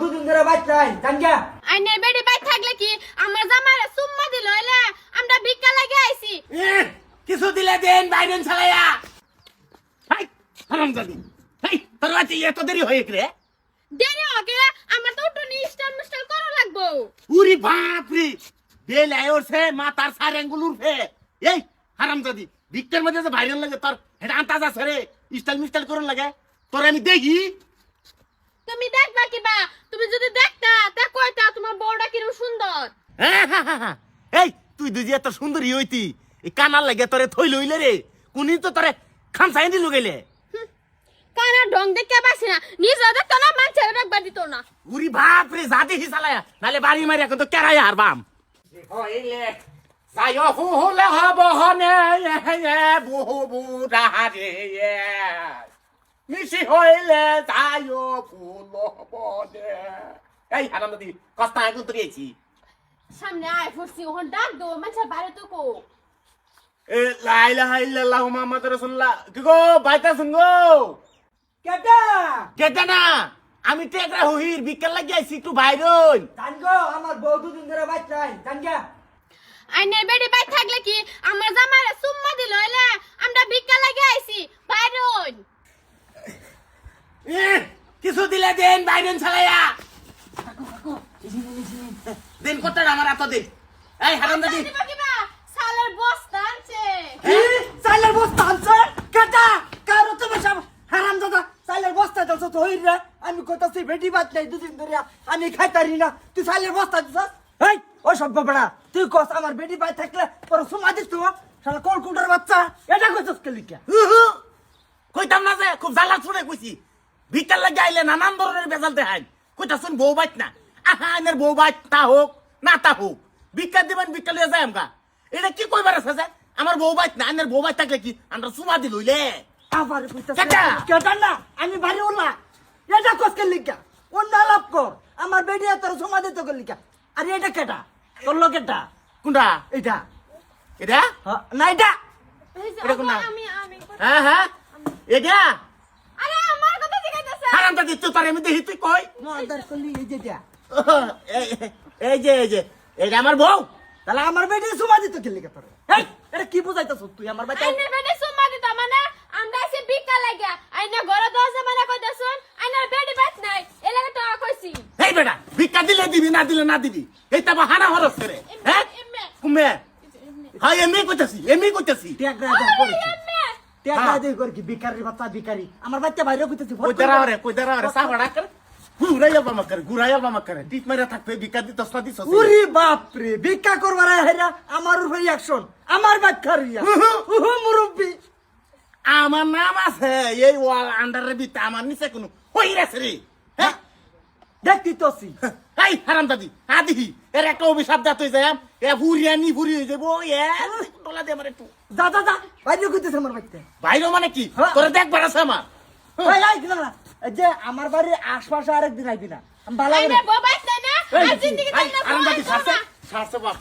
দুদিন ধরে বাচ্চাই জানগা আইনের বেডি বাই থাকলে কি আমার জামাইরা সুম্মা দিল হইলে আমরা ভিক্ষা লাগে আইছি। কিছু দিলে দেন বাইরেন চালাইয়া হাই হারামজাদি হাই তোর বাচ্চা এত দেরি হয়ে গেলে দেরি হবে আমার তো উঠুনি স্টাইল মিস্টাইল করা লাগবো। উরি বাপ রে বেল আইরছে মাথার সার আঙ্গুল উঠে এই হারামজাদি ভিক্টর মধ্যে যে ভাইরাল লাগে তোর এটা আন্তাজ আছে রে স্টাইল মিস্টাইল করন লাগে তোর আমি দেখি তুমি দেখবা কিবা তুমি যদি দেখতা তা কইতা তোমার বউটা কিরকম সুন্দর। এই তুই দুজি এত সুন্দরী হইতি এই কানার লাগে তোরে থই লইলে রে কোনি তো তোরে খামসাই দি লগাইলে কানা ঢং দেখে বাসি না নিজে দেখতো না মানছে একবার দিত না। উরি বাপ রে জাদি হিসালায়া নালে বাড়ি মারি এখন তো কেরাই হারবাম হইলে যাইও হুলে হব হনে বহু বুড়ারে মিশি হইলে যাইও ফুল হব দে এই হারামদি কস্তা এখন তো গেছি সামনে আয় ফুসি ওহন ডাক দো মানছে বাইরে তো কো এ লা ইলাহা ইল্লাল্লাহু মুহাম্মাদুর রাসূলুল্লাহ কি গো বাইতা শুনগো কেটা কেটা না আমি টেকরা হইর বিকেল লাগি আইছি একটু বাইরন জানগো আমার বউ দুদিন ধরে বাচ্চাই জানগা আইনের বেডি বাই থাকলে কি আমার জামাইরা সুম্মা দিল হইলে আমরা ভিক্ষা লাগে আইছি বাইরন। কিছু দিলে দেন বাইরেন চালাইয়া দেন কতটা আমার এত দিন এই হারামজাদি দিবা কিবা সালের বস্তা আনছে। চাইলের বস্তা আনছে কেটা কারো তো বসা হারামজাদা চাইলের বস্তা দছ তো হইরা আমি কইতাছি বেটি বাত নাই দুদিন ধরে আমি খাইতারি না তুই চাইলের বস্তা দিছস এই ও সব বড়া তুই কস আমার বেটি বাই থাকলে পর সুমা দিছ তো শালা কলকুটার বাচ্চা এটা কইছস কে লিখা কইতাম না যে খুব জ্বালা ছুড়ে কইছি ভিকার লাগি আইলে নানান ধরনের বেজাল দেখাই কইতাছুন বউ বাইত না আহা আইনের বউ বাইত তা হোক না তা হোক ভিক্ষা দিবেন ভিক্ষা লিয়ে যায় আমগা এটা কি কইবার আছে যে আমার বউ বাইত না আইনের বউ বাইত থাকলে কি আমরা সুমা দিল হইলে আবার কইতাছ কেটা? কেটা না আমি বাড়ি ওলা এটা কস কে লিখা অন্য আলাপ কর আমার বেটি তোর সুমা দিত কে লিখা আরে এটা কেটা তোর লোকেটা কোনটা এটা এটা না এটা এই যে এটা কোন না? আমি হ্যাঁ হ্যাঁ এটা আরে আমার কথা জিগাইতাছে। হারামজাদি তুই তার আমি দেখি তুই কই মাদার কলি এই যেটা এই যে এটা আমার বউ তাহলে আমার বেটি সুমা দিত কে লিখা তোর এই এটা কি বুঝাইতাছ তুই আমার বাচ্চা আইনের বেডি সুম্মা দিত মানে আমরা আইছি ভিক্ষা লাগে আইনা ঘরে দশে মানে কইতাছুন আইনার বেডি বাত নাই এ লাগে তো কইছি। এই বেটা ভিক্ষা দিলে দিবি না দিলে না দিবি এই তো হানা হরস করে হ্যাঁ এমনে কুমে হ্যাঁ এমনি কইতাছি টেকরা দাও করেছি টেকরা দেই কর কি ভিখারি বাচ্চা ভিখারি আমার বাচ্চা বাইরে কইতেছি কই দাঁড়া রে সাবড়া করে ঘুরাইয়া বামা করে টিপ মারা থাকবে ভিক্ষা দিতে সস্তা দিছ ওরে বাপ রে ভিক্ষা করবার হেরা আমার উপরে অ্যাকশন আমার বাচ্চারিয়া মুরব্বি আমার নাম আছে এই ওয়াল আন্ডারের ভিতরে আমার নিচে কোনো হইরাছে রে হ্যাঁ দেখতি তোসি এই হারামজাদি আদিহি এর একটা অভিশাপ দাত হই যায় এ ফুরিয়ানি ফুরি হই যাবো এ ডলা দে আমার একটু যা যা যা বাইরে কইতেছে আমার বাচ্চা বাইরে মানে কি হ্যাঁ। তোরে দেখবার আছে আমার এই এই দিনা না এই যে আমার বাড়ির আশপাশে আরেকদিন আইবি না আমি ভালো করে আইনার বউ বাত নাই না আর জিন্দেগি তাই না হারামজাদি সারছে বাপ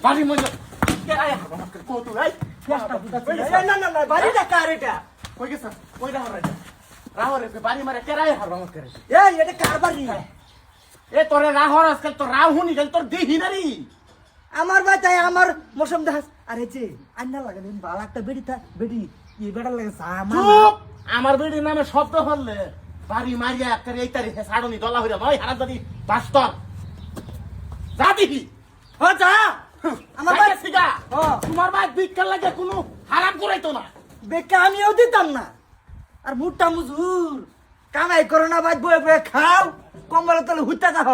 বাড়ি মজা কেরাই হারবা আমাকে কো তুই এই চেষ্টা করতেছি না না না বাড়িটা কার এটা কই গেছ কই রাহ রে রাহ রে বাড়ি মারে কেরাই হারবা আমাকে এই এটা কার বাড়ি এ তোরে রাহর আজকাল তো রাহ হুনি গেল তোর দেহি নারি আমার বাচ্চায় আমার মৌসুম দাস আরে যে আন্না লাগে ভালো একটা বেড়ি থা বেড়ি এই বেড়া লাগে আমার চুপ আমার বেড়ির নামে শব্দ হলে বাড়ি মারিয়া একটা এই তারিখে সাড়নি দলা হইরা নয় হারামজাদি বাস্তব যা দিবি ও যা আমার বাইরে বাচ্চা সিগা ও তোমার ভাই বিক্কার লাগে কোনো হারাম করাইতো না বেকা আমিও দিতাম না আর মুটটা মুজুর কামাই করো না ভাই বয়ে বয়ে খাও কম্বলে তলে হুইতা যাহ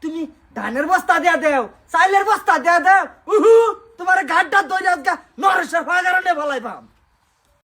তুমি ধানের বস্তা দেয়া দেও চাইলের বস্তা দেয়া দেও উহু তোমার ঘাটটা দই আজকা নরেশের ফাগারণে ভালাই পাম